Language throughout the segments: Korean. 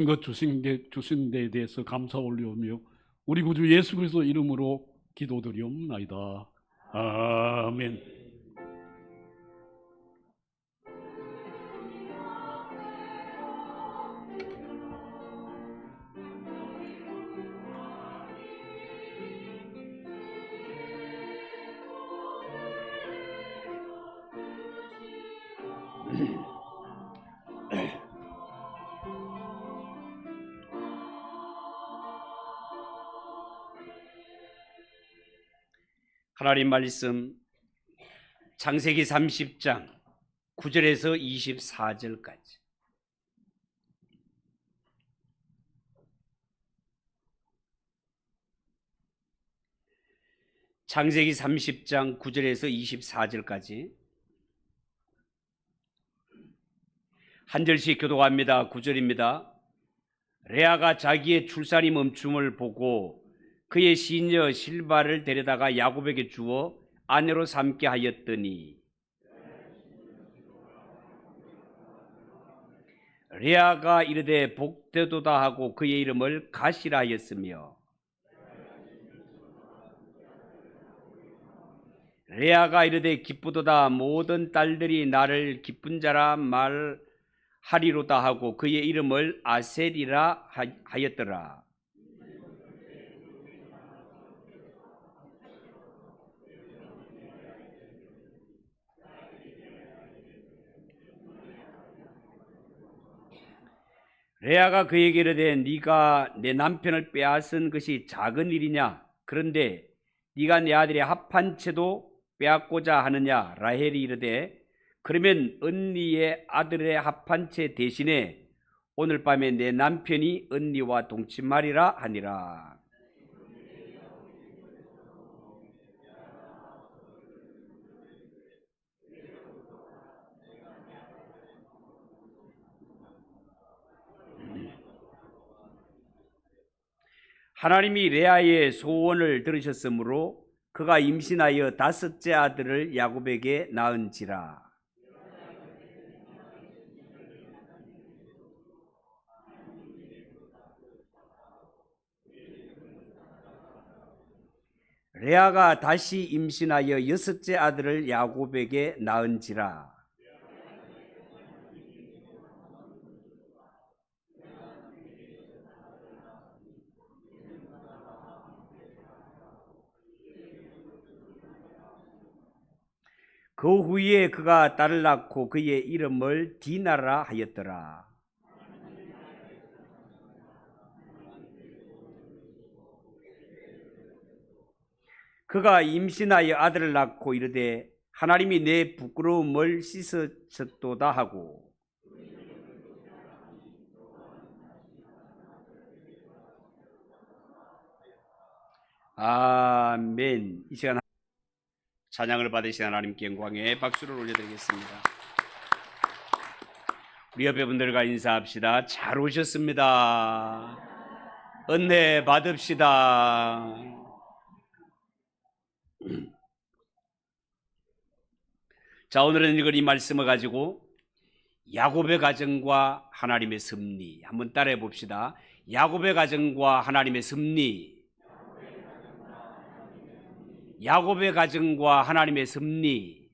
것 주신 데에 대해서 감사 올리오며 우리 구주 예수 그리스도 이름으로 기도드리옵나이다. 아멘. 하나님 말씀 창세기 30장 9절에서 24절까지. 창세기 30장 9절에서 24절까지 한 절씩 교독합니다. 9절입니다. 레아가 자기의 출산이 멈춤을 보고 그의 시녀 실바를 데려다가 야곱에게 주어 아내로 삼게 하였더니 레아가 이르되 복되도다 하고 그의 이름을 가시라 하였으며 레아가 이르되 기쁘도다 모든 딸들이 나를 기쁜 자라 말하리로다 하고 그의 이름을 아셀이라 하였더라. 레아가 그에게 이르되 네가 내 남편을 빼앗은 것이 작은 일이냐? 그런데 네가 내 아들의 합한채도 빼앗고자 하느냐? 라헬이 이르되 그러면 언니의 아들의 합한채 대신에 오늘 밤에 내 남편이 언니와 동침하리라 하니라. 하나님이 레아의 소원을 들으셨으므로 그가 임신하여 5째 아들을 야곱에게 낳은지라. 레아가 다시 임신하여 6째 아들을 야곱에게 낳은지라. 그 후에 그가 딸을 낳고 그의 이름을 디나라 하였더라. 그가 임신하여 아들을 낳고 이르되 하나님이 내 부끄러움을 씻으셨도다 하고 아멘. 이 시간 찬양을 받으신 하나님께 영광의 박수를 올려드리겠습니다. 우리 옆에 분들과 인사합시다. 잘 오셨습니다. 은혜 받읍시다. 자, 오늘은 읽은 이 말씀을 가지고 야곱의 가정과 하나님의 섭리 한번 따라해 봅시다. 야곱의 가정과 하나님의 섭리. 야곱의 가정과 하나님의 섭리.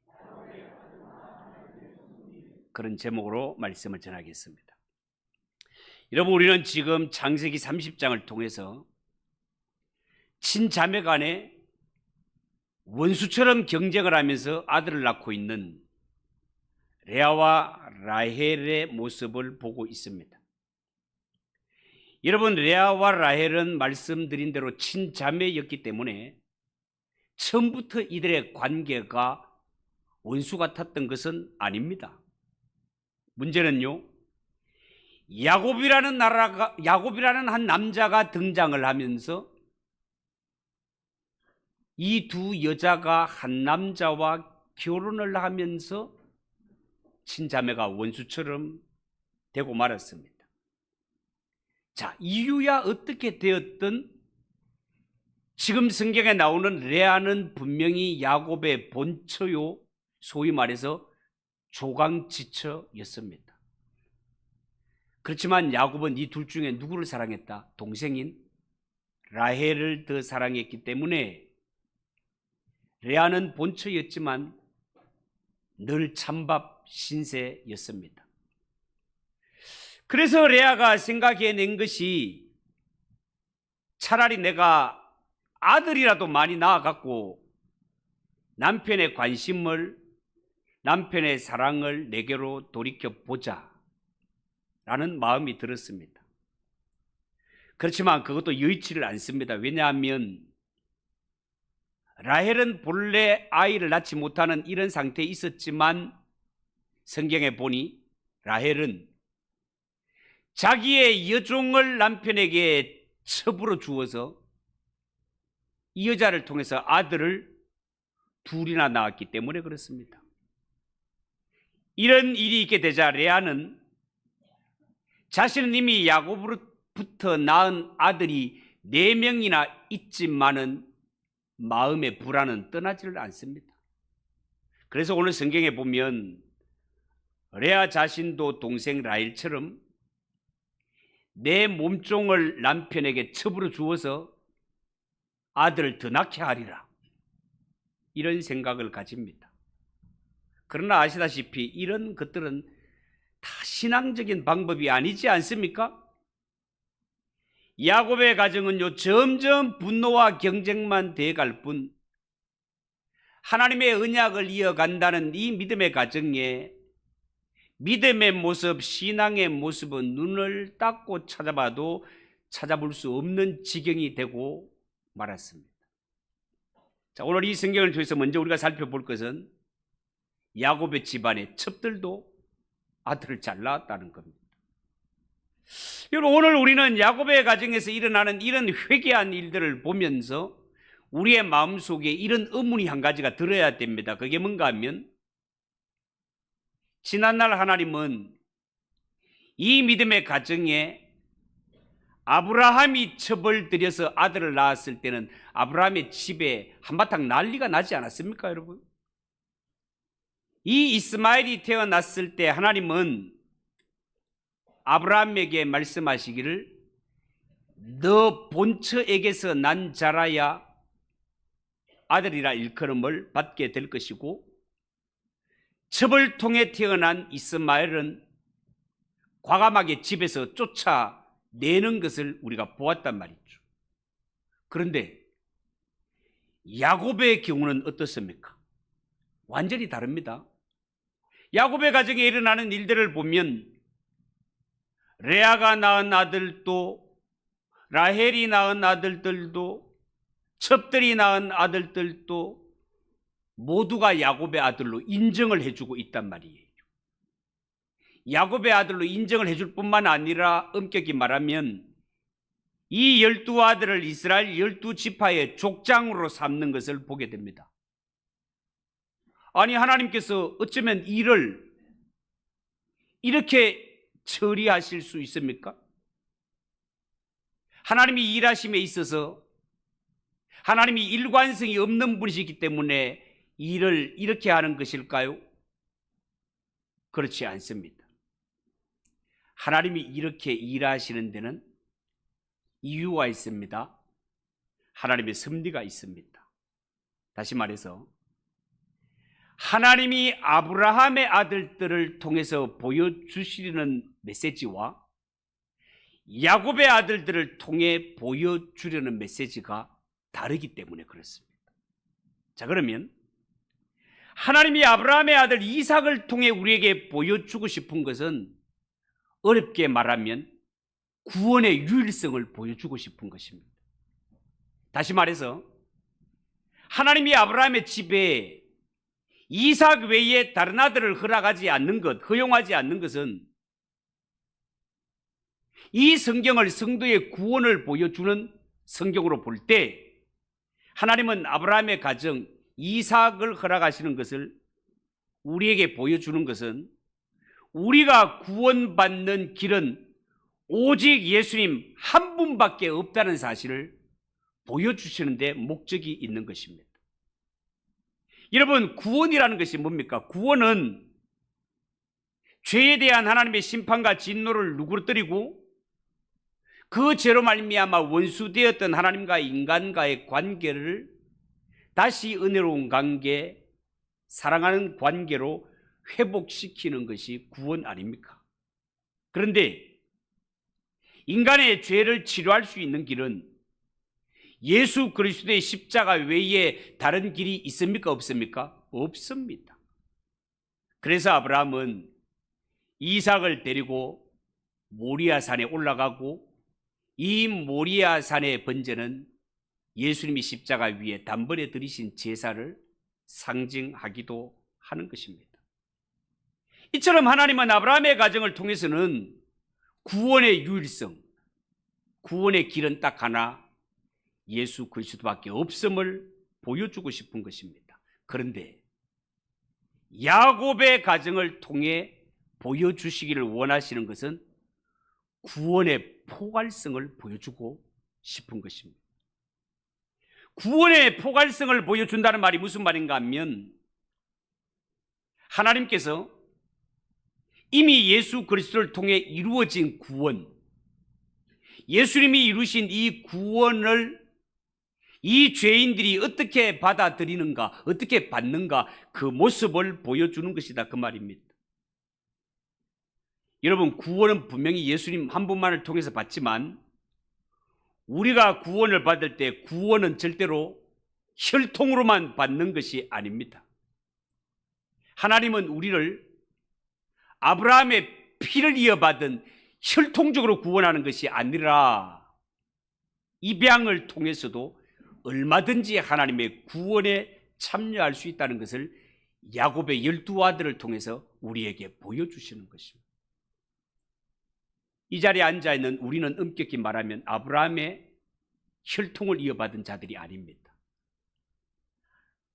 그런 제목으로 말씀을 전하겠습니다. 여러분, 우리는 지금 창세기 30장을 통해서 친자매 간에 원수처럼 경쟁을 하면서 아들을 낳고 있는 레아와 라헬의 모습을 보고 있습니다. 여러분, 레아와 라헬은 말씀드린 대로 친자매였기 때문에 처음부터 이들의 관계가 원수 같았던 것은 아닙니다. 문제는요, 야곱이라는 한 남자가 등장을 하면서 이 두 여자가 한 남자와 결혼을 하면서 친자매가 원수처럼 되고 말았습니다. 자, 이유야 어떻게 되었든 지금 성경에 나오는 레아는 분명히 야곱의 본처요, 소위 말해서 조강지처였습니다. 그렇지만 야곱은 이 둘 중에 누구를 사랑했다? 동생인 라헬을 더 사랑했기 때문에 레아는 본처였지만 늘 찬밥 신세였습니다. 그래서 레아가 생각해낸 것이 차라리 내가 아들이라도 많이 낳아갖고 남편의 관심을, 남편의 사랑을 내게로 돌이켜보자 라는 마음이 들었습니다. 그렇지만 그것도 여의치를 않습니다. 왜냐하면 라헬은 본래 아이를 낳지 못하는 이런 상태에 있었지만 성경에 보니 라헬은 자기의 여종을 남편에게 첩으로 주어서 이 여자를 통해서 아들을 둘이나 낳았기 때문에 그렇습니다. 이런 일이 있게 되자 레아는 자신은 이미 야곱으로부터 낳은 아들이 4명이나 있지만은 마음의 불안은 떠나지를 않습니다. 그래서 오늘 성경에 보면 레아 자신도 동생 라헬처럼 내 몸종을 남편에게 첩으로 주어서 아들을 더 낳게 하리라, 이런 생각을 가집니다. 그러나 아시다시피 이런 것들은 다 신앙적인 방법이 아니지 않습니까? 야곱의 가정은요, 점점 분노와 경쟁만 돼갈 뿐 하나님의 언약을 이어간다는 이 믿음의 가정에 믿음의 모습, 신앙의 모습은 눈을 닦고 찾아봐도 찾아볼 수 없는 지경이 되고 말았습니다. 자, 오늘 이 성경을 통해서 먼저 우리가 살펴볼 것은 야곱의 집안의 첩들도 아들을 잘 낳았다는 겁니다. 여러분, 오늘 우리는 야곱의 가정에서 일어나는 이런 회개한 일들을 보면서 우리의 마음속에 이런 의문이 한 가지가 들어야 됩니다. 그게 뭔가 하면 지난날 하나님은 이 믿음의 가정에 아브라함이 첩을 들여서 아들을 낳았을 때는 아브라함의 집에 한바탕 난리가 나지 않았습니까, 여러분? 이 이스마엘이 태어났을 때 하나님은 아브라함에게 말씀하시기를 너 본처에게서 난 자라야 아들이라 일컬음을 받게 될 것이고 첩을 통해 태어난 이스마엘은 과감하게 집에서 쫓아내는 것을 우리가 보았단 말이죠. 그런데 야곱의 경우는 어떻습니까? 완전히 다릅니다. 야곱의 가정에 일어나는 일들을 보면 레아가 낳은 아들도, 라헬이 낳은 아들들도, 첩들이 낳은 아들들도 모두가 야곱의 아들로 인정을 해주고 있단 말이에요. 야곱의 아들로 인정을 해줄 뿐만 아니라 엄격히 말하면 이 12아들을 이스라엘 12지파의 족장으로 삼는 것을 보게 됩니다. 아니, 하나님께서 어쩌면 이를 이렇게 처리하실 수 있습니까? 하나님이 일하심에 있어서 하나님이 일관성이 없는 분이시기 때문에 일을 이렇게 하는 것일까요? 그렇지 않습니다. 하나님이 이렇게 일하시는 데는 이유가 있습니다. 하나님의 섭리가 있습니다. 다시 말해서 하나님이 아브라함의 아들들을 통해서 보여주시려는 메시지와 야곱의 아들들을 통해 보여주려는 메시지가 다르기 때문에 그렇습니다. 자, 그러면 하나님이 아브라함의 아들 이삭을 통해 우리에게 보여주고 싶은 것은 어렵게 말하면 구원의 유일성을 보여주고 싶은 것입니다. 다시 말해서 하나님이 아브라함의 집에 이삭 외에 다른 아들을 허용하지 않는 것은 이 성경을 성도의 구원을 보여주는 성경으로 볼 때 하나님은 아브라함의 가정 이삭을 허락하시는 것을 우리에게 보여주는 것은 우리가 구원받는 길은 오직 예수님 한 분밖에 없다는 사실을 보여주시는 데 목적이 있는 것입니다. 여러분, 구원이라는 것이 뭡니까? 구원은 죄에 대한 하나님의 심판과 진노를 누그러뜨리고 그 죄로 말미암아 원수되었던 하나님과 인간과의 관계를 다시 은혜로운 관계, 사랑하는 관계로 회복시키는 것이 구원 아닙니까? 그런데 인간의 죄를 치료할 수 있는 길은 예수 그리스도의 십자가 외에 다른 길이 있습니까? 없습니까? 없습니다. 그래서 아브라함은 이삭을 데리고 모리아 산에 올라가고 이 모리아 산의 번제는 예수님이 십자가 위에 단번에 드리신 제사를 상징하기도 하는 것입니다. 이처럼 하나님은 아브라함의 가정을 통해서는 구원의 유일성, 구원의 길은 딱 하나, 예수 그리스도밖에 없음을 보여주고 싶은 것입니다. 그런데 야곱의 가정을 통해 보여주시기를 원하시는 것은 구원의 포괄성을 보여주고 싶은 것입니다. 구원의 포괄성을 보여준다는 말이 무슨 말인가 하면 하나님께서 이미 예수 그리스도를 통해 이루어진 구원, 예수님이 이루신 이 구원을 이 죄인들이 어떻게 받아들이는가, 어떻게 받는가, 그 모습을 보여주는 것이다, 그 말입니다. 여러분, 구원은 분명히 예수님 한 분만을 통해서 받지만 우리가 구원을 받을 때 구원은 절대로 혈통으로만 받는 것이 아닙니다. 하나님은 우리를 아브라함의 피를 이어받은 혈통적으로 구원하는 것이 아니라 입양을 통해서도 얼마든지 하나님의 구원에 참여할 수 있다는 것을 야곱의 12아들을 통해서 우리에게 보여주시는 것입니다. 이 자리에 앉아있는 우리는 엄격히 말하면 아브라함의 혈통을 이어받은 자들이 아닙니다.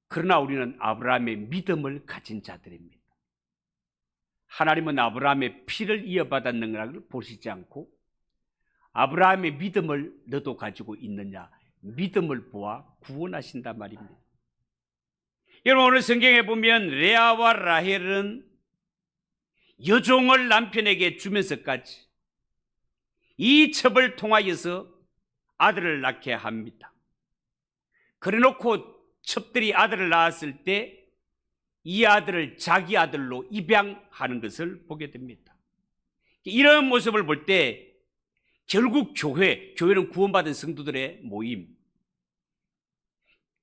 그러나 우리는 아브라함의 믿음을 가진 자들입니다. 하나님은 아브라함의 피를 이어받았는 것을 보시지 않고 아브라함의 믿음을 너도 가지고 있느냐, 믿음을 보아 구원하신단 말입니다. 여러분, 오늘 성경에 보면 레아와 라헬은 여종을 남편에게 주면서까지 이 첩을 통하여서 아들을 낳게 합니다. 그래놓고 첩들이 아들을 낳았을 때 이 아들을 자기 아들로 입양하는 것을 보게 됩니다. 이런 모습을 볼 때 결국 교회는 구원받은 성도들의 모임,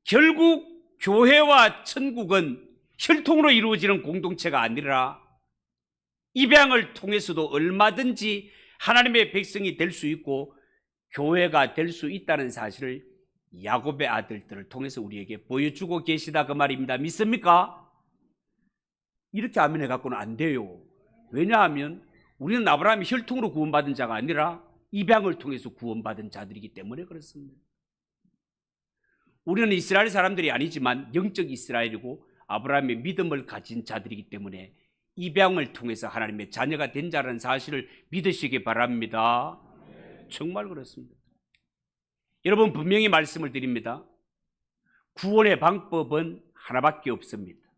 결국 교회와 천국은 혈통으로 이루어지는 공동체가 아니라 입양을 통해서도 얼마든지 하나님의 백성이 될 수 있고 교회가 될 수 있다는 사실을 야곱의 아들들을 통해서 우리에게 보여주고 계시다, 그 말입니다. 믿습니까? 이렇게 아멘 해갖고는 안 돼요. 왜냐하면 우리는 아브라함이 혈통으로 구원받은 자가 아니라 입양을 통해서 구원받은 자들이기 때문에 그렇습니다. 우리는 이스라엘 사람들이 아니지만 영적 이스라엘이고 아브라함의 믿음을 가진 자들이기 때문에 입양을 통해서 하나님의 자녀가 된 자라는 사실을 믿으시기 바랍니다. 정말 그렇습니다. 여러분, 분명히 말씀을 드립니다. 구원의 방법은 하나밖에 없습니다.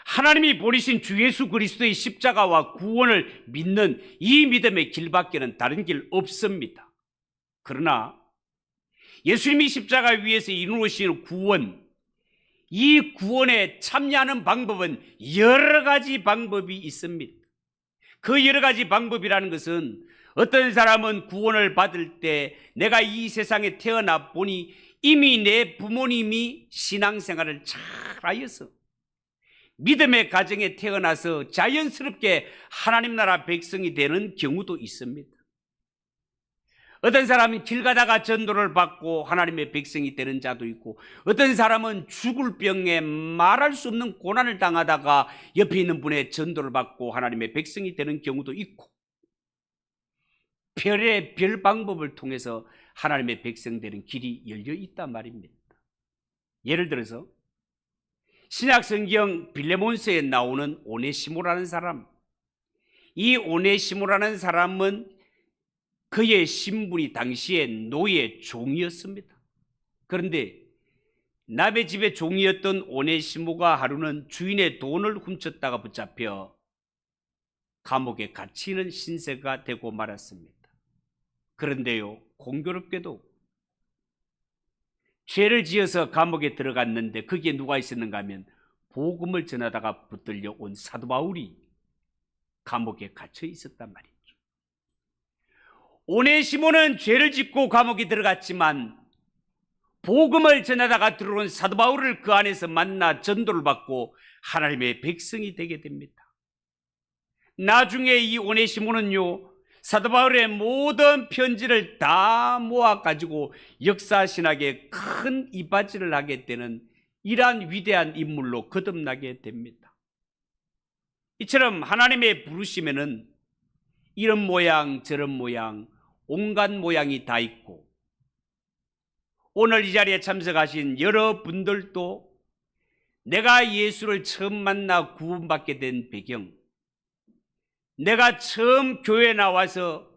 하나님이 보내신 주 예수 그리스도의 십자가와 구원을 믿는 이 믿음의 길밖에는 다른 길 없습니다. 그러나 예수님이 십자가 위에서 이루어진 구원, 이 구원에 참여하는 방법은 여러 가지 방법이 있습니다. 그 여러 가지 방법이라는 것은 어떤 사람은 구원을 받을 때 내가 이 세상에 태어나 보니 이미 내 부모님이 신앙생활을 잘하여서 믿음의 가정에 태어나서 자연스럽게 하나님 나라 백성이 되는 경우도 있습니다. 어떤 사람은 길 가다가 전도를 받고 하나님의 백성이 되는 자도 있고, 어떤 사람은 죽을 병에 말할 수 없는 고난을 당하다가 옆에 있는 분의 전도를 받고 하나님의 백성이 되는 경우도 있고, 별의 별 방법을 통해서 하나님의 백성 되는 길이 열려 있단 말입니다. 예를 들어서 신약성경 빌레몬서에 나오는 오네시모라는 사람, 이 오네시모라는 사람은 그의 신분이 당시에 노예 종이었습니다. 그런데 남의 집의 종이었던 오네시모가 하루는 주인의 돈을 훔쳤다가 붙잡혀 감옥에 갇히는 신세가 되고 말았습니다. 그런데요, 공교롭게도 죄를 지어서 감옥에 들어갔는데 거기에 누가 있었는가 하면 복음을 전하다가 붙들려 온 사도 바울이 감옥에 갇혀 있었단 말이죠. 오네시모는 죄를 짓고 감옥에 들어갔지만 복음을 전하다가 들어온 사도 바울을 그 안에서 만나 전도를 받고 하나님의 백성이 되게 됩니다. 나중에 이 오네시모는요, 사도 바울의 모든 편지를 다 모아가지고 역사신학에 큰 이바지를 하게 되는 이러한 위대한 인물로 거듭나게 됩니다. 이처럼 하나님의 부르심에는 이런 모양 저런 모양 온갖 모양이 다 있고, 오늘 이 자리에 참석하신 여러분들도 내가 예수를 처음 만나 구원받게 된 배경, 내가 처음 교회에 나와서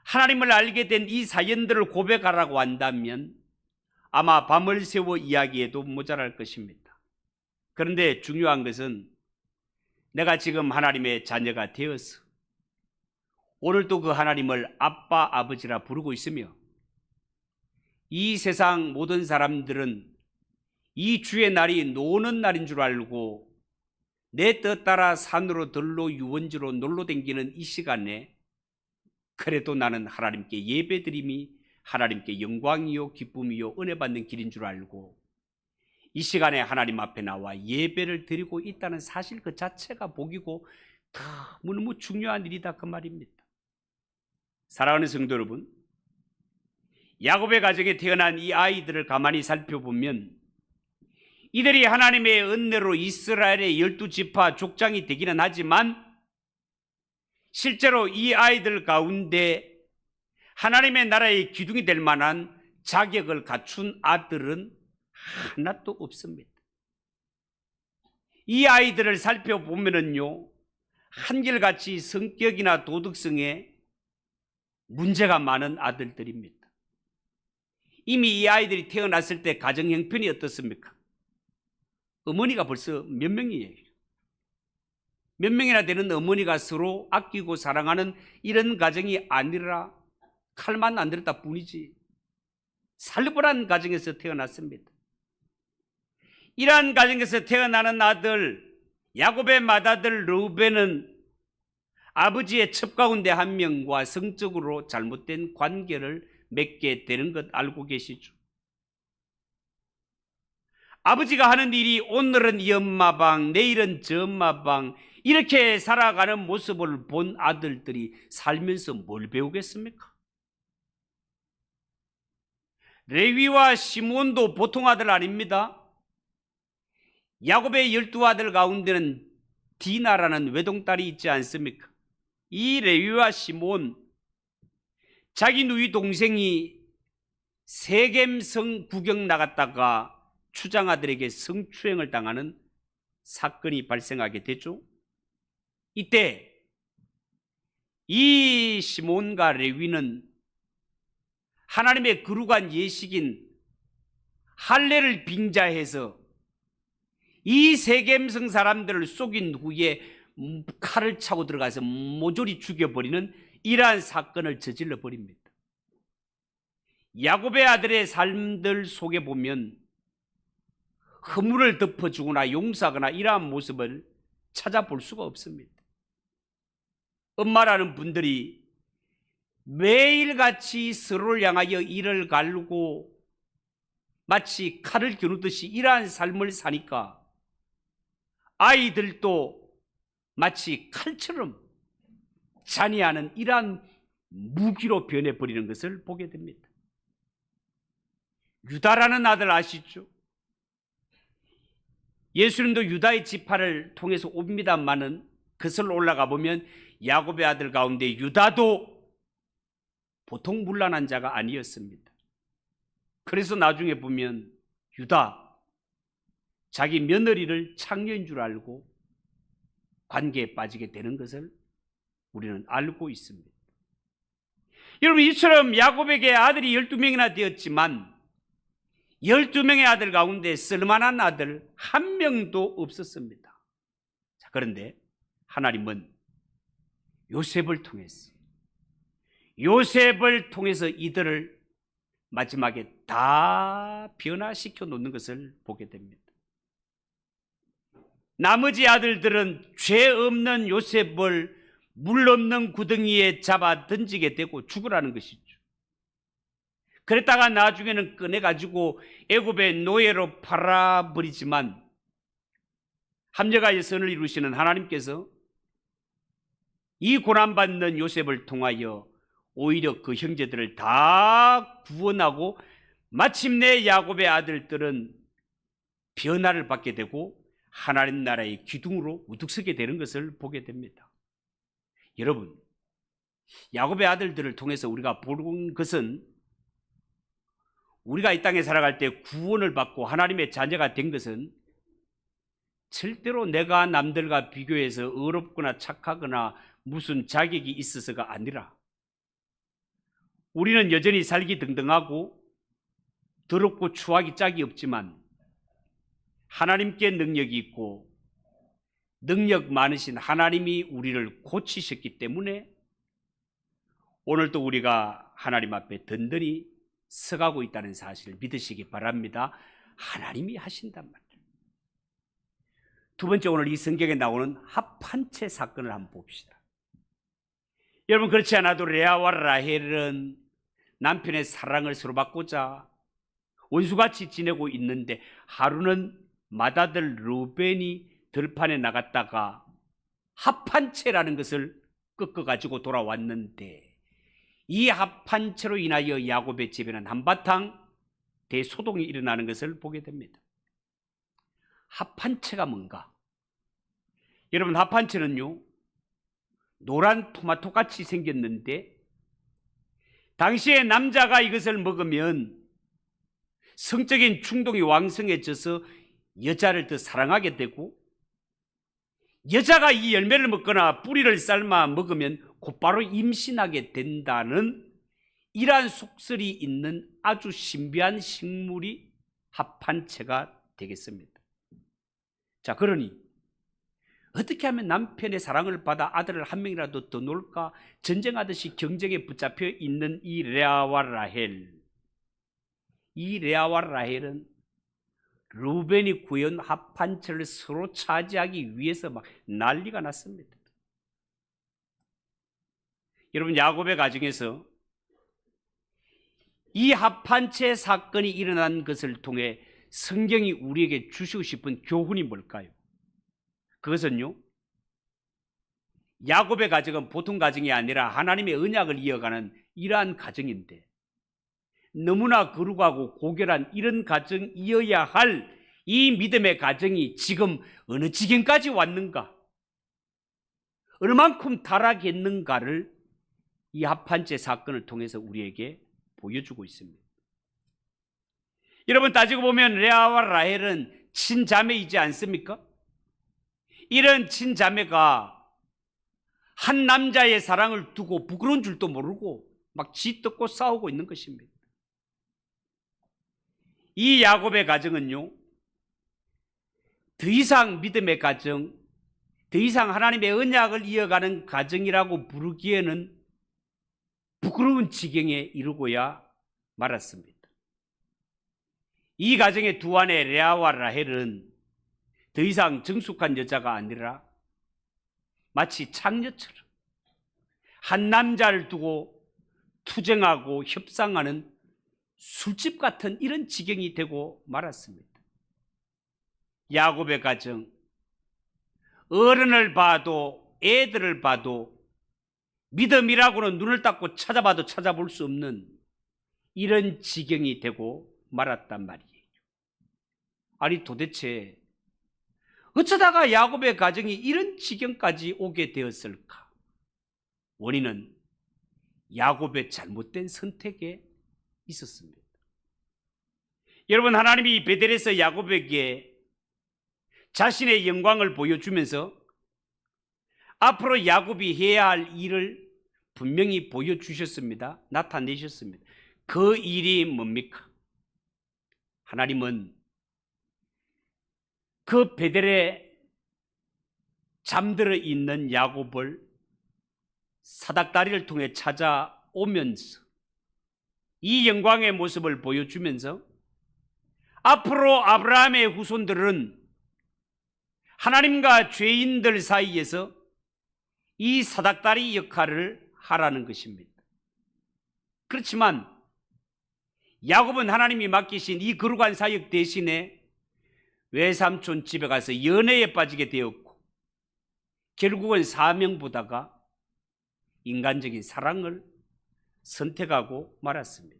하나님을 알게 된 이 사연들을 고백하라고 한다면 아마 밤을 새워 이야기해도 모자랄 것입니다. 그런데 중요한 것은 내가 지금 하나님의 자녀가 되어서 오늘도 그 하나님을 아빠, 아버지라 부르고 있으며, 이 세상 모든 사람들은 이 주의 날이 노는 날인 줄 알고 내 뜻 따라 산으로 들로 유원지로 놀러 댕기는 이 시간에 그래도 나는 하나님께 예배드림이 하나님께 영광이요 기쁨이요 은혜 받는 길인 줄 알고 이 시간에 하나님 앞에 나와 예배를 드리고 있다는 사실 그 자체가 복이고 너무 중요한 일이다 그 말입니다. 사랑하는 성도 여러분, 야곱의 가정에 태어난 이 아이들을 가만히 살펴보면 이들이 하나님의 은혜로 이스라엘의 12지파 족장이 되기는 하지만 실제로 이 아이들 가운데 하나님의 나라의 기둥이 될 만한 자격을 갖춘 아들은 하나도 없습니다. 이 아이들을 살펴보면요, 한결같이 성격이나 도덕성에 문제가 많은 아들들입니다. 이미 이 아이들이 태어났을 때 가정 형편이 어떻습니까? 어머니가 벌써 몇 명이에요. 몇 명이나 되는 어머니가 서로 아끼고 사랑하는 이런 가정이 아니라 칼만 안 들었다 뿐이지 살벌한 가정에서 태어났습니다. 이러한 가정에서 태어나는 아들 야곱의 맏아들 르우벤은 아버지의 첩 가운데 한 명과 성적으로 잘못된 관계를 맺게 되는 것 알고 계시죠? 아버지가 하는 일이 오늘은 이 엄마 방, 내일은 저 엄마 방 이렇게 살아가는 모습을 본 아들들이 살면서 뭘 배우겠습니까? 레위와 시몬도 보통 아들 아닙니다. 야곱의 12아들 가운데는 디나라는 외동딸이 있지 않습니까? 이 레위와 시몬, 자기 누이 동생이 세겜성 구경 나갔다가 추장아들에게 성추행을 당하는 사건이 발생하게 됐죠. 이때 이 시몬과 레위는 하나님의 거룩한 예식인 할례를 빙자해서 이 세겜성 사람들을 속인 후에 칼을 차고 들어가서 모조리 죽여버리는 이러한 사건을 저질러 버립니다. 야곱의 아들의 삶들 속에 보면 허물을 덮어주거나 용서하거나 이러한 모습을 찾아볼 수가 없습니다. 엄마라는 분들이 매일같이 서로를 향하여 이를 갈고 마치 칼을 겨누듯이 이러한 삶을 사니까 아이들도 마치 칼처럼 잔인하는 이러한 무기로 변해버리는 것을 보게 됩니다. 유다라는 아들 아시죠? 예수님도 유다의 지파를 통해서 옵니다마는 그슬로 올라가 보면 야곱의 아들 가운데 유다도 보통 문란한 자가 아니었습니다. 그래서 나중에 보면 유다 자기 며느리를 창녀인 줄 알고 관계에 빠지게 되는 것을 우리는 알고 있습니다. 여러분, 이처럼 야곱에게 아들이 12명이나 되었지만 12명의 아들 가운데 쓸만한 아들 한 명도 없었습니다. 자, 그런데 하나님은 요셉을 통해서 이들을 마지막에 다 변화시켜 놓는 것을 보게 됩니다. 나머지 아들들은 죄 없는 요셉을 물 없는 구덩이에 잡아 던지게 되고 죽으라는 것이죠. 그랬다가 나중에는 꺼내가지고 애굽의 노예로 팔아버리지만 합력하여 선을 이루시는 하나님께서 이 고난받는 요셉을 통하여 오히려 그 형제들을 다 구원하고 마침내 야곱의 아들들은 변화를 받게 되고 하나님 나라의 기둥으로 우뚝 서게 되는 것을 보게 됩니다. 여러분, 야곱의 아들들을 통해서 우리가 본 것은 우리가 이 땅에 살아갈 때 구원을 받고 하나님의 자녀가 된 것은 절대로 내가 남들과 비교해서 어렵거나 착하거나 무슨 자격이 있어서가 아니라 우리는 여전히 살기 등등하고 더럽고 추하기 짝이 없지만 하나님께 능력이 있고 능력 많으신 하나님이 우리를 고치셨기 때문에 오늘도 우리가 하나님 앞에 든든히 서가고 있다는 사실을 믿으시기 바랍니다. 하나님이 하신단 말이에요. 두 번째, 오늘 이 성경에 나오는 합한채 사건을 한번 봅시다. 여러분, 그렇지 않아도 레아와 라헬은 남편의 사랑을 서로 받고자 원수같이 지내고 있는데 하루는 맏아들 루벤이 들판에 나갔다가 합한채라는 것을 꺾어가지고 돌아왔는데 이 합한채로 인하여 야곱의 집에는 한바탕 대소동이 일어나는 것을 보게 됩니다. 합한채가 뭔가? 여러분, 합한채는요 노란 토마토같이 생겼는데 당시에 남자가 이것을 먹으면 성적인 충동이 왕성해져서 여자를 더 사랑하게 되고 여자가 이 열매를 먹거나 뿌리를 삶아 먹으면 곧바로 임신하게 된다는 이러한 속설이 있는 아주 신비한 식물이 합한채가 되겠습니다. 자, 그러니 어떻게 하면 남편의 사랑을 받아 아들을 한 명이라도 더 놓을까 전쟁하듯이 경쟁에 붙잡혀 있는 이 레아와 라헬. 이 레아와 라헬은 루벤이 구해온 합한채를 서로 차지하기 위해서 막 난리가 났습니다. 여러분, 야곱의 가정에서 이 합한채 사건이 일어난 것을 통해 성경이 우리에게 주시고 싶은 교훈이 뭘까요? 그것은요, 야곱의 가정은 보통 가정이 아니라 하나님의 언약을 이어가는 이러한 가정인데 너무나 거룩하고 고결한 이런 가정이어야 할 이 믿음의 가정이 지금 어느 지경까지 왔는가, 어느 만큼 타락했는가를 이 합한채 사건을 통해서 우리에게 보여주고 있습니다. 여러분, 따지고 보면 레아와 라헬은 친자매이지 않습니까? 이런 친자매가 한 남자의 사랑을 두고 부끄러운 줄도 모르고 막 쥐뜯고 싸우고 있는 것입니다. 이 야곱의 가정은요, 더 이상 믿음의 가정, 더 이상 하나님의 언약을 이어가는 가정이라고 부르기에는 부끄러운 지경에 이르고야 말았습니다. 이 가정의 두 아내 레아와 라헬은 더 이상 정숙한 여자가 아니라 마치 창녀처럼 한 남자를 두고 투쟁하고 협상하는 술집 같은 이런 지경이 되고 말았습니다. 야곱의 가정, 어른을 봐도 애들을 봐도 믿음이라고는 눈을 닫고 찾아봐도 찾아볼 수 없는 이런 지경이 되고 말았단 말이에요. 아니, 도대체 어쩌다가 야곱의 가정이 이런 지경까지 오게 되었을까? 원인은 야곱의 잘못된 선택에 있었습니다. 여러분, 하나님이 베델에서 야곱에게 자신의 영광을 보여주면서 앞으로 야곱이 해야 할 일을 분명히 보여주셨습니다. 나타내셨습니다. 그 일이 뭡니까? 하나님은 그 베델에 잠들어 있는 야곱을 사닥다리를 통해 찾아오면서 이 영광의 모습을 보여주면서 앞으로 아브라함의 후손들은 하나님과 죄인들 사이에서 이 사닥다리 역할을 하라는 것입니다. 그렇지만 야곱은 하나님이 맡기신 이 거룩한 사역 대신에 외삼촌 집에 가서 연애에 빠지게 되었고 결국은 사명보다가 인간적인 사랑을 선택하고 말았습니다.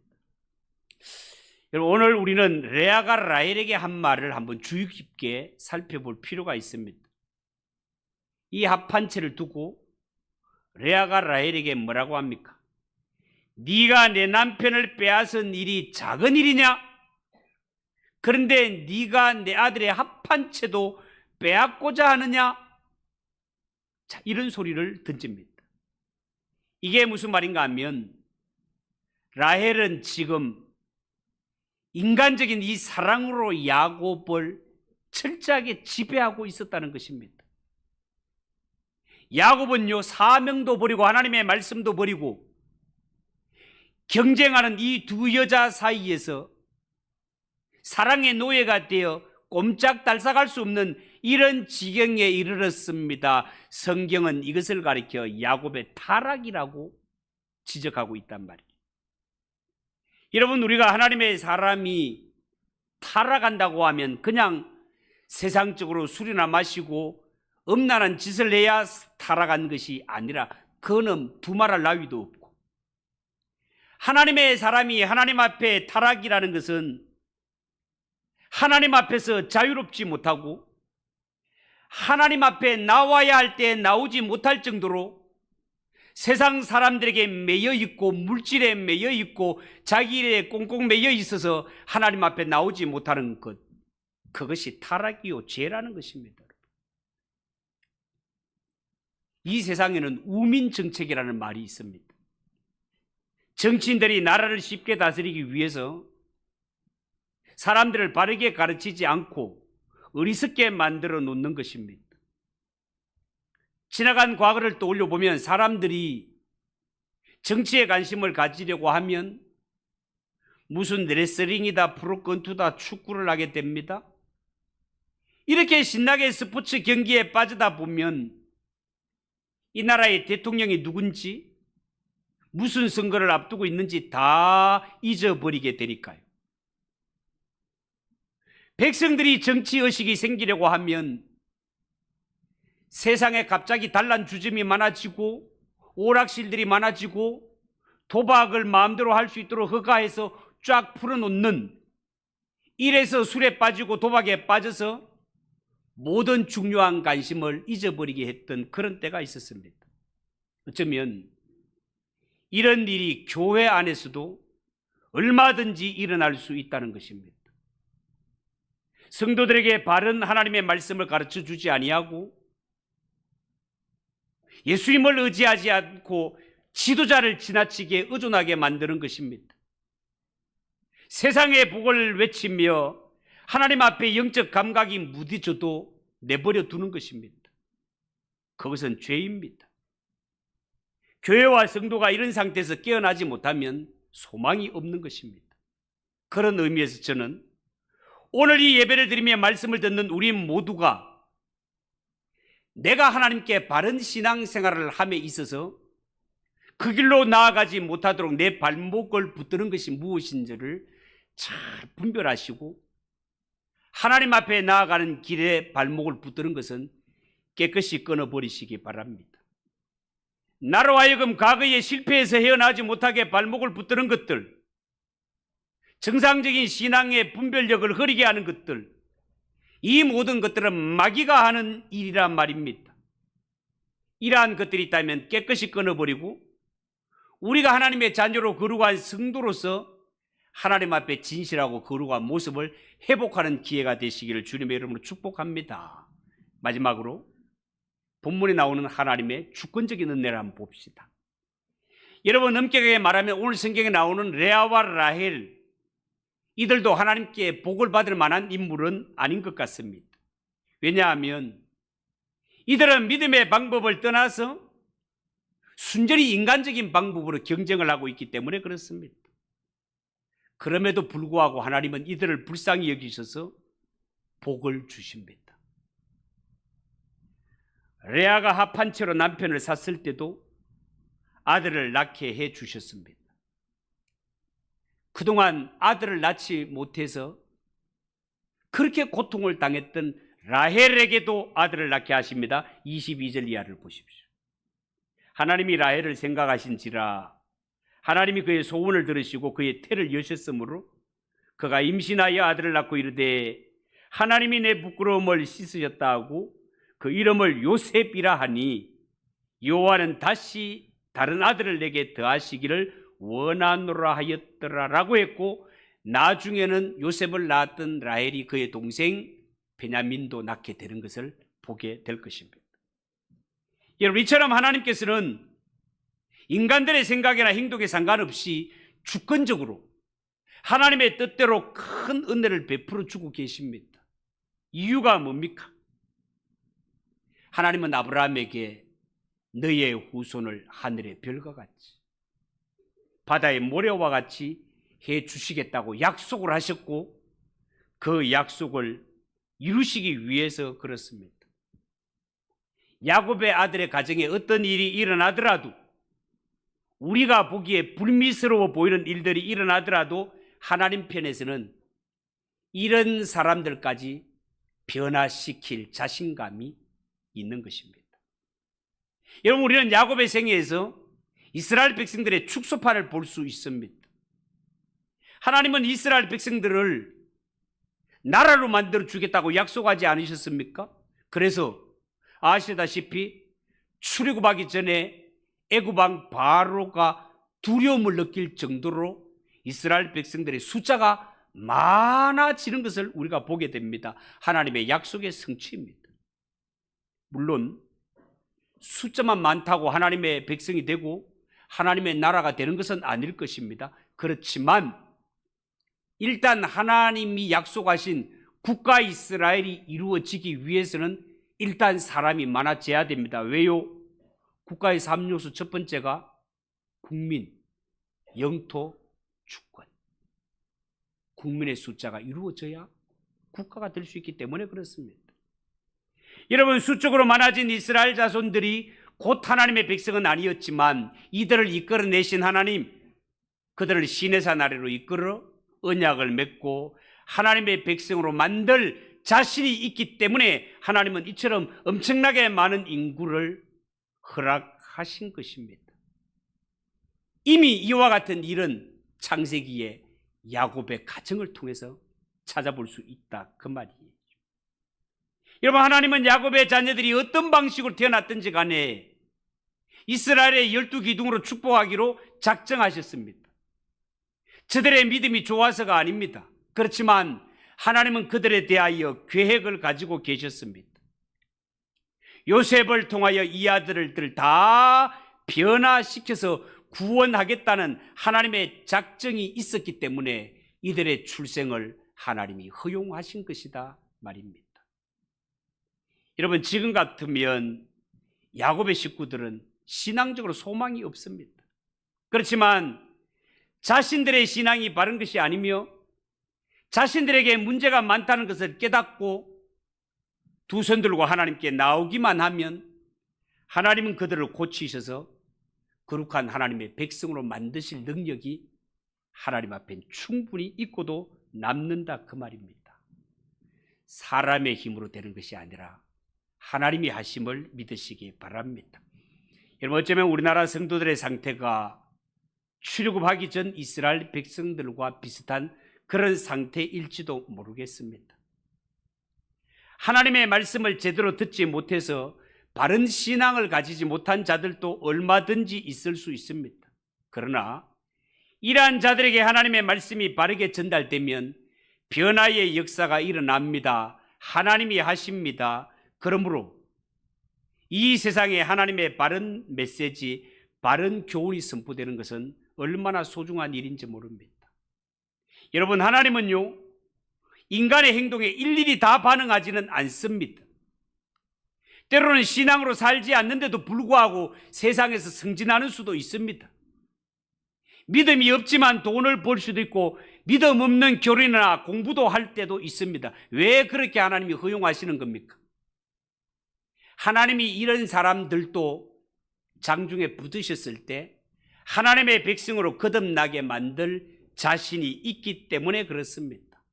여러분, 오늘 우리는 레아가 라헬에게 한 말을 한번 주의 깊게 살펴볼 필요가 있습니다. 이 합한채를 두고 레아가 라헬에게 뭐라고 합니까? 네가 내 남편을 빼앗은 일이 작은 일이냐? 그런데 네가 내 아들의 합한채도 빼앗고자 하느냐? 자, 이런 소리를 던집니다. 이게 무슨 말인가 하면 라헬은 지금 인간적인 이 사랑으로 야곱을 철저하게 지배하고 있었다는 것입니다. 야곱은요, 사명도 버리고 하나님의 말씀도 버리고 경쟁하는 이 두 여자 사이에서 사랑의 노예가 되어 꼼짝달싹할 수 없는 이런 지경에 이르렀습니다. 성경은 이것을 가리켜 야곱의 타락이라고 지적하고 있단 말이에요. 여러분, 우리가 하나님의 사람이 타락한다고 하면 그냥 세상적으로 술이나 마시고 음란한 짓을 해야 타락한 것이 아니라 그는 두말할 나위도 없고, 하나님의 사람이 하나님 앞에 타락이라는 것은 하나님 앞에서 자유롭지 못하고 하나님 앞에 나와야 할 때 나오지 못할 정도로 세상 사람들에게 매여 있고 물질에 매여 있고 자기 일에 꽁꽁 매여 있어서 하나님 앞에 나오지 못하는 것, 그것이 타락이요 죄라는 것입니다. 이 세상에는 우민정책이라는 말이 있습니다. 정치인들이 나라를 쉽게 다스리기 위해서 사람들을 바르게 가르치지 않고 어리석게 만들어 놓는 것입니다. 지나간 과거를 떠올려 보면 사람들이 정치에 관심을 가지려고 하면 무슨 레슬링이다, 프로권투다, 축구를 하게 됩니다. 이렇게 신나게 스포츠 경기에 빠지다 보면 이 나라의 대통령이 누군지, 무슨 선거를 앞두고 있는지 다 잊어버리게 되니까요. 백성들이 정치의식이 생기려고 하면 세상에 갑자기 단란 주점이 많아지고 오락실들이 많아지고 도박을 마음대로 할 수 있도록 허가해서 쫙 풀어놓는, 이래서 술에 빠지고 도박에 빠져서 모든 중요한 관심을 잊어버리게 했던 그런 때가 있었습니다. 어쩌면 이런 일이 교회 안에서도 얼마든지 일어날 수 있다는 것입니다. 성도들에게 바른 하나님의 말씀을 가르쳐 주지 아니하고 예수님을 의지하지 않고 지도자를 지나치게 의존하게 만드는 것입니다. 세상의 복을 외치며 하나님 앞에 영적 감각이 무뎌져도 내버려 두는 것입니다. 그것은 죄입니다. 교회와 성도가 이런 상태에서 깨어나지 못하면 소망이 없는 것입니다. 그런 의미에서 저는 오늘 이 예배를 드리며 말씀을 듣는 우리 모두가 내가 하나님께 바른 신앙생활을 함에 있어서 그 길로 나아가지 못하도록 내 발목을 붙드는 것이 무엇인지를 잘 분별하시고 하나님 앞에 나아가는 길에 발목을 붙드는 것은 깨끗이 끊어버리시기 바랍니다. 나로 하여금 과거에 실패해서 헤어나지 못하게 발목을 붙드는 것들, 정상적인 신앙의 분별력을 흐리게 하는 것들, 이 모든 것들은 마귀가 하는 일이란 말입니다. 이러한 것들이 있다면 깨끗이 끊어버리고 우리가 하나님의 자녀로 거룩한 성도로서 하나님 앞에 진실하고 거룩한 모습을 회복하는 기회가 되시기를 주님의 이름으로 축복합니다. 마지막으로 본문에 나오는 하나님의 주권적인 은혜를 한번 봅시다. 여러분, 엄격하게 말하면 오늘 성경에 나오는 레아와 라헬, 이들도 하나님께 복을 받을 만한 인물은 아닌 것 같습니다. 왜냐하면 이들은 믿음의 방법을 떠나서 순전히 인간적인 방법으로 경쟁을 하고 있기 때문에 그렇습니다. 그럼에도 불구하고 하나님은 이들을 불쌍히 여기셔서 복을 주십니다. 레아가 합한 채로 남편을 샀을 때도 아들을 낳게 해 주셨습니다. 그동안 아들을 낳지 못해서 그렇게 고통을 당했던 라헬에게도 아들을 낳게 하십니다. 22절 이하를 보십시오. 하나님이 라헬을 생각하신지라 하나님이 그의 소원을 들으시고 그의 태를 여셨으므로 그가 임신하여 아들을 낳고 이르되 하나님이 내 부끄러움을 씻으셨다 하고 그 이름을 요셉이라 하니 여호와는 다시 다른 아들을 내게 더하시기를 원하노라 하였더라라고 했고, 나중에는 요셉을 낳았던 라헬이 그의 동생 베냐민도 낳게 되는 것을 보게 될 것입니다. 여러분, 이처럼 하나님께서는 인간들의 생각이나 행동에 상관없이 주권적으로 하나님의 뜻대로 큰 은혜를 베풀어 주고 계십니다. 이유가 뭡니까? 하나님은 아브라함에게 너의 후손을 하늘의 별과 같이 바다의 모래와 같이 해 주시겠다고 약속을 하셨고, 그 약속을 이루시기 위해서 그렇습니다. 야곱의 아들의 가정에 어떤 일이 일어나더라도, 우리가 보기에 불미스러워 보이는 일들이 일어나더라도 하나님 편에서는 이런 사람들까지 변화시킬 자신감이 있는 것입니다. 여러분, 우리는 야곱의 생애에서 이스라엘 백성들의 축소판을 볼 수 있습니다. 하나님은 이스라엘 백성들을 나라로 만들어 주겠다고 약속하지 않으셨습니까? 그래서 아시다시피 출애굽하기 전에 애굽 왕 바로가 두려움을 느낄 정도로 이스라엘 백성들의 숫자가 많아지는 것을 우리가 보게 됩니다. 하나님의 약속의 성취입니다. 물론 숫자만 많다고 하나님의 백성이 되고 하나님의 나라가 되는 것은 아닐 것입니다. 그렇지만 일단 하나님이 약속하신 국가 이스라엘이 이루어지기 위해서는 일단 사람이 많아져야 됩니다. 왜요? 국가의 3요소 첫 번째가 국민, 영토, 주권. 국민의 숫자가 이루어져야 국가가 될 수 있기 때문에 그렇습니다. 여러분, 수적으로 많아진 이스라엘 자손들이 곧 하나님의 백성은 아니었지만 이들을 이끌어내신 하나님, 그들을 시내산 아래로 이끌어 언약을 맺고 하나님의 백성으로 만들 자신이 있기 때문에 하나님은 이처럼 엄청나게 많은 인구를 허락하신 것입니다. 이미 이와 같은 일은 창세기에 야곱의 가정을 통해서 찾아볼 수 있다, 그 말이에요. 여러분, 하나님은 야곱의 자녀들이 어떤 방식으로 태어났든지 간에 이스라엘의 12기둥으로 축복하기로 작정하셨습니다. 저들의 믿음이 좋아서가 아닙니다. 그렇지만 하나님은 그들에 대하여 계획을 가지고 계셨습니다. 요셉을 통하여 이 아들들 다 변화시켜서 구원하겠다는 하나님의 작정이 있었기 때문에 이들의 출생을 하나님이 허용하신 것이다 말입니다. 여러분, 지금 같으면 야곱의 식구들은 신앙적으로 소망이 없습니다. 그렇지만 자신들의 신앙이 바른 것이 아니며 자신들에게 문제가 많다는 것을 깨닫고 두 손 들고 하나님께 나오기만 하면 하나님은 그들을 고치셔서 거룩한 하나님의 백성으로 만드실 능력이 하나님 앞엔 충분히 있고도 남는다, 그 말입니다. 사람의 힘으로 되는 것이 아니라 하나님이 하심을 믿으시기 바랍니다. 여러분, 어쩌면 우리나라 성도들의 상태가 출애굽하기 전 이스라엘 백성들과 비슷한 그런 상태일지도 모르겠습니다. 하나님의 말씀을 제대로 듣지 못해서 바른 신앙을 가지지 못한 자들도 얼마든지 있을 수 있습니다. 그러나 이러한 자들에게 하나님의 말씀이 바르게 전달되면 변화의 역사가 일어납니다. 하나님이 하십니다. 그러므로 이 세상에 하나님의 바른 메시지, 바른 교훈이 선포되는 것은 얼마나 소중한 일인지 모릅니다. 여러분, 하나님은요, 인간의 행동에 일일이 다 반응하지는 않습니다. 때로는 신앙으로 살지 않는데도 불구하고 세상에서 승진하는 수도 있습니다. 믿음이 없지만 돈을 벌 수도 있고 믿음 없는 결혼이나 공부도 할 때도 있습니다. 왜 그렇게 하나님이 허용하시는 겁니까? 하나님이 이런 사람들도 장중에 붙으셨을 때 하나님의 백성으로 거듭나게 만들 자신이 있기 때문에 그렇습니다.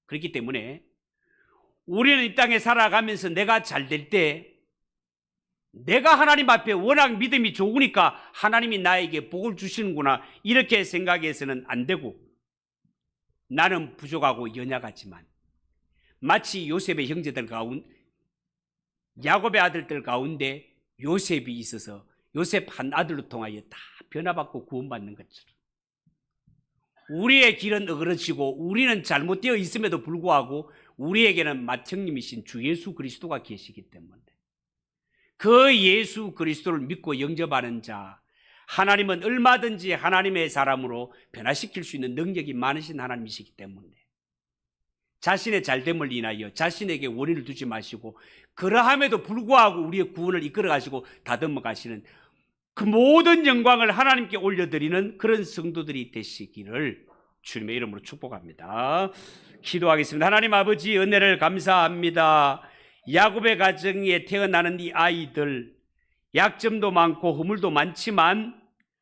그렇기 때문에 우리는 이 땅에 살아가면서 내가 잘 될 때 내가 하나님 앞에 워낙 믿음이 좋으니까 하나님이 나에게 복을 주시는구나 이렇게 생각해서는 안 되고, 나는 부족하고 연약하지만 마치 요셉의 형제들 가운데, 야곱의 아들들 가운데 요셉이 있어서 요셉 한 아들로 통하여 다 변화받고 구원받는 것처럼 우리의 길은 어그러지고 우리는 잘못되어 있음에도 불구하고 우리에게는 맏형님이신 주 예수 그리스도가 계시기 때문에 그 예수 그리스도를 믿고 영접하는 자, 하나님은 얼마든지 하나님의 사람으로 변화시킬 수 있는 능력이 많으신 하나님이시기 때문에 자신의 잘됨을 인하여 자신에게 원인을 두지 마시고 그러함에도 불구하고 우리의 구원을 이끌어 가시고 다듬어 가시는 그 모든 영광을 하나님께 올려드리는 그런 성도들이 되시기를 주님의 이름으로 축복합니다. 기도하겠습니다. 하나님 아버지, 은혜를 감사합니다. 야곱의 가정에 태어나는 이 아이들, 약점도 많고 허물도 많지만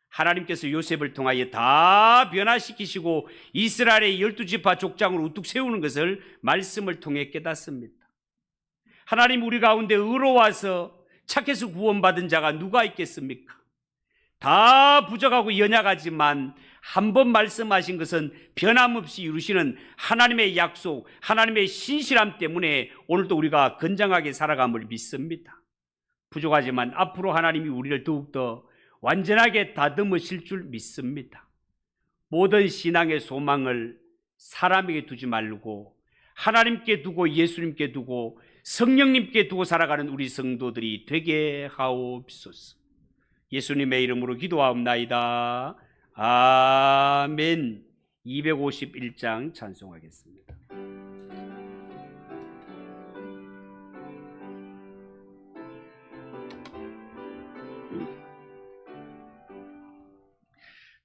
하나님께서 요셉을 통하여 다 변화시키시고 이스라엘의 12지파 족장을 우뚝 세우는 것을 말씀을 통해 깨닫습니다. 하나님, 우리 가운데 의로워서 착해서 구원받은 자가 누가 있겠습니까? 다 부족하고 연약하지만 한 번 말씀하신 것은 변함없이 이루시는 하나님의 약속, 하나님의 신실함 때문에 오늘도 우리가 건강하게 살아감을 믿습니다. 부족하지만 앞으로 하나님이 우리를 더욱더 완전하게 다듬으실 줄 믿습니다. 모든 신앙의 소망을 사람에게 두지 말고 하나님께 두고 예수님께 두고 성령님께 두고 살아가는 우리 성도들이 되게 하옵소서. 예수님의 이름으로 기도하옵나이다. 아멘. 251장 찬송하겠습니다.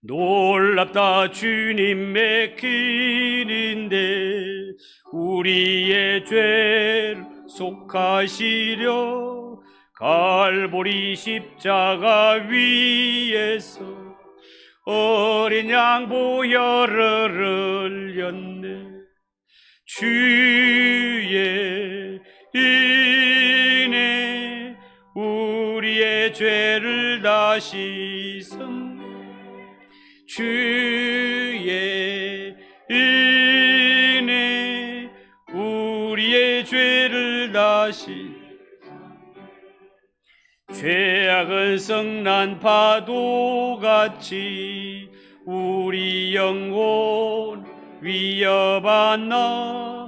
놀랍다 주님의 길인데 우리의 죄를 속하시려 갈보리 십자가 위에서 어린 양 보혈을 흘렸네. 주의 은혜 우리의 죄를 다 씻음, 주의 은혜 우리의 죄를 다 씻음. 죄악은 성난 파도같이 우리 영혼 위협하나